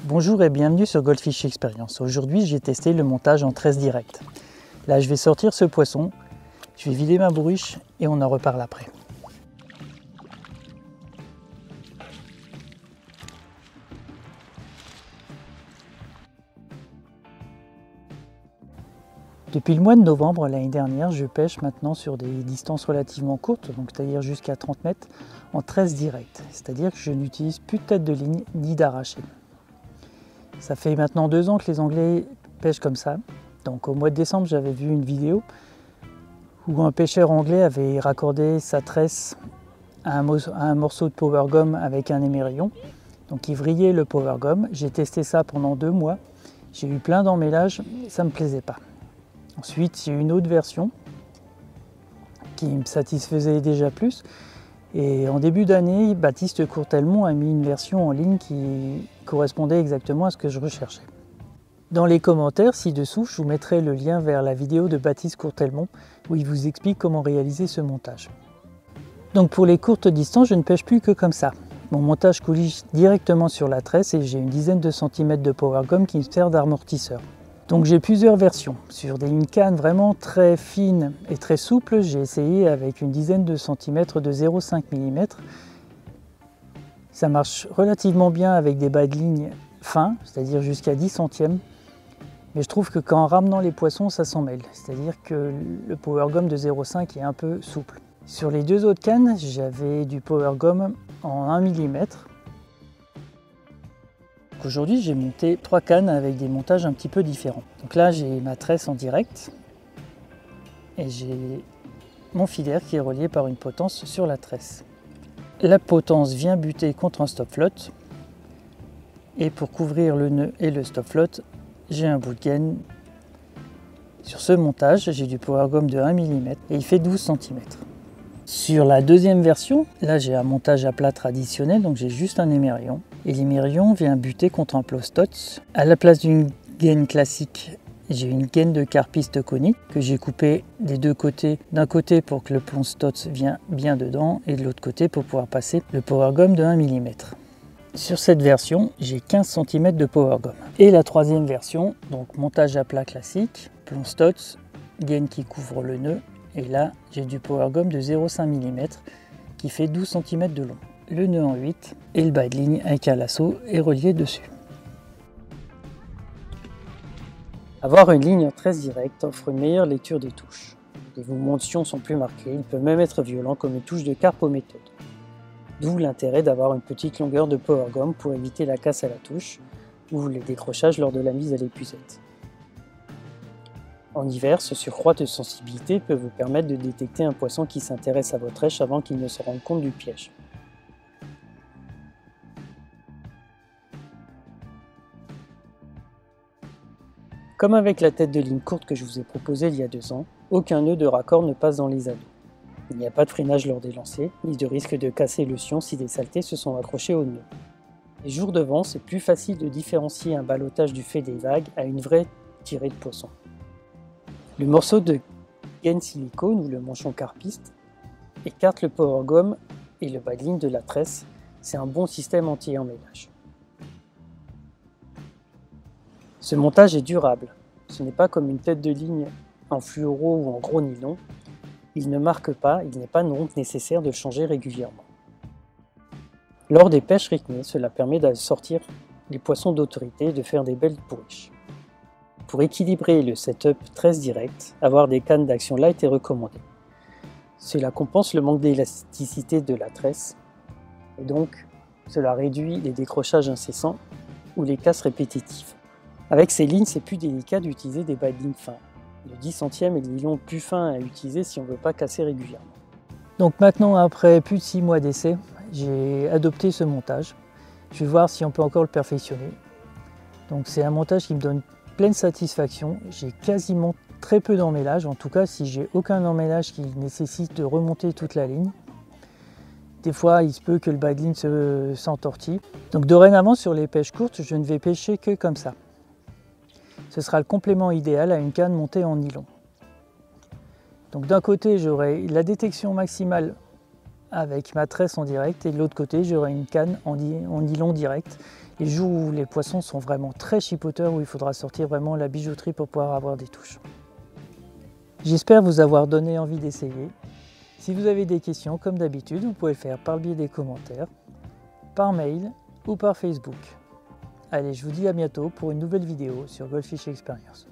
Bonjour et bienvenue sur Goldfish Experience. Aujourd'hui, j'ai testé le montage en tresse directe. Là, je vais sortir ce poisson, je vais vider ma bourriche et on en reparle après. Depuis le mois de novembre l'année dernière, je pêche maintenant sur des distances relativement courtes, donc c'est-à-dire jusqu'à 30 mètres, en tresse directe. C'est-à-dire que je n'utilise plus de tête de ligne ni d'arraché. Ça fait maintenant 2 ans que les Anglais pêchent comme ça. Donc au mois de décembre, j'avais vu une vidéo où un pêcheur anglais avait raccordé sa tresse à un morceau de power gum avec un émerillon. Donc il vrillait le power gum. J'ai testé ça pendant 2 mois. J'ai eu plein d'emmêlages, ça ne me plaisait pas. Ensuite, j'ai eu une autre version qui me satisfaisait déjà plus. Et en début d'année, Baptiste Courtelmont a mis une version en ligne qui correspondait exactement à ce que je recherchais. Dans les commentaires ci-dessous, je vous mettrai le lien vers la vidéo de Baptiste Courtelmont où il vous explique comment réaliser ce montage. Donc pour les courtes distances, je ne pêche plus que comme ça. Mon montage coulisse directement sur la tresse et j'ai une dizaine de centimètres de power gum qui me sert d'amortisseur. Donc j'ai plusieurs versions. Sur une canne vraiment très fine et très souple, j'ai essayé avec une dizaine de centimètres de 0,5 mm. Ça marche relativement bien avec des bas de ligne fins, c'est-à-dire jusqu'à 10 centièmes. Mais je trouve que qu'en ramenant les poissons, ça s'en mêle. C'est-à-dire que le power gum de 0,5 est un peu souple. Sur les 2 autres cannes, j'avais du power gum en 1 mm. Aujourd'hui, j'ai monté 3 cannes avec des montages un petit peu différents. Donc là, j'ai ma tresse en direct et j'ai mon filaire qui est relié par une potence sur la tresse. La potence vient buter contre un stop float et pour couvrir le nœud et le stop float, j'ai un bout de gaine. Sur ce montage, j'ai du power gum de 1 mm et il fait 12 cm. Sur la deuxième version, là j'ai un montage à plat traditionnel, donc j'ai juste un émerillon. Et l'émerillon vient buter contre un plot stots. À la place d'une gaine classique, j'ai une gaine de carpiste conique que j'ai coupée des deux côtés. D'un côté pour que le plot stots vienne bien dedans et de l'autre côté pour pouvoir passer le power gum de 1 mm. Sur cette version, j'ai 15 cm de power gum. Et la troisième version, donc montage à plat classique, plomb stots, gaine qui couvre le nœud. Et là, j'ai du power gum de 0,5 mm qui fait 12 cm de long. Le nœud en 8 et le bas de ligne avec un lasso est relié dessus. Avoir une ligne en tresse directe offre une meilleure lecture des touches. Les mouvements sont plus marqués, ils peuvent même être violents comme une touche de carpe aux méthodes. D'où l'intérêt d'avoir une petite longueur de power gum pour éviter la casse à la touche ou les décrochages lors de la mise à l'épuisette. En hiver, ce surcroît de sensibilité peut vous permettre de détecter un poisson qui s'intéresse à votre rêche avant qu'il ne se rende compte du piège. Comme avec la tête de ligne courte que je vous ai proposée il y a 2 ans, aucun nœud de raccord ne passe dans les anneaux. Il n'y a pas de freinage lors des lancers, ni de risque de casser le sion si des saletés se sont accrochées au nœud. Les jours de vent, c'est plus facile de différencier un ballottage du fait des vagues à une vraie tirée de poisson. Le morceau de gaine silicone ou le manchon carpiste écarte le power gum et le bas de ligne de la tresse. C'est un bon système anti-emmêlage. Ce montage est durable. Ce n'est pas comme une tête de ligne en fluoro ou en gros nylon. Il ne marque pas, il n'est pas donc nécessaire de le changer régulièrement. Lors des pêches rythmées, cela permet de sortir les poissons d'autorité et de faire des belles bourriches. Pour équilibrer le setup tresse directe, avoir des cannes d'action light est recommandé. Cela compense le manque d'élasticité de la tresse et donc cela réduit les décrochages incessants ou les casses répétitives. Avec ces lignes, c'est plus délicat d'utiliser des bas de ligne fins. Le 10 centième est le nylon plus fin à utiliser si on ne veut pas casser régulièrement. Donc maintenant, après plus de 6 mois d'essai, j'ai adopté ce montage. Je vais voir si on peut encore le perfectionner. Donc c'est un montage qui me donne pleine satisfaction. J'ai quasiment très peu d'emmêlage, en tout cas si j'ai aucun emmêlage qui nécessite de remonter toute la ligne. Des fois, il se peut que le bas de ligne s'entortille. Donc dorénavant, sur les pêches courtes, je ne vais pêcher que comme ça. Ce sera le complément idéal à une canne montée en nylon. Donc d'un côté, j'aurai la détection maximale avec ma tresse en direct et de l'autre côté, j'aurai une canne en nylon direct les jours où les poissons sont vraiment très chipoteurs, où il faudra sortir vraiment la bijouterie pour pouvoir avoir des touches. J'espère vous avoir donné envie d'essayer. Si vous avez des questions, comme d'habitude, vous pouvez le faire par le biais des commentaires, par mail ou par Facebook. Allez, je vous dis à bientôt pour une nouvelle vidéo sur Goldfish Experience.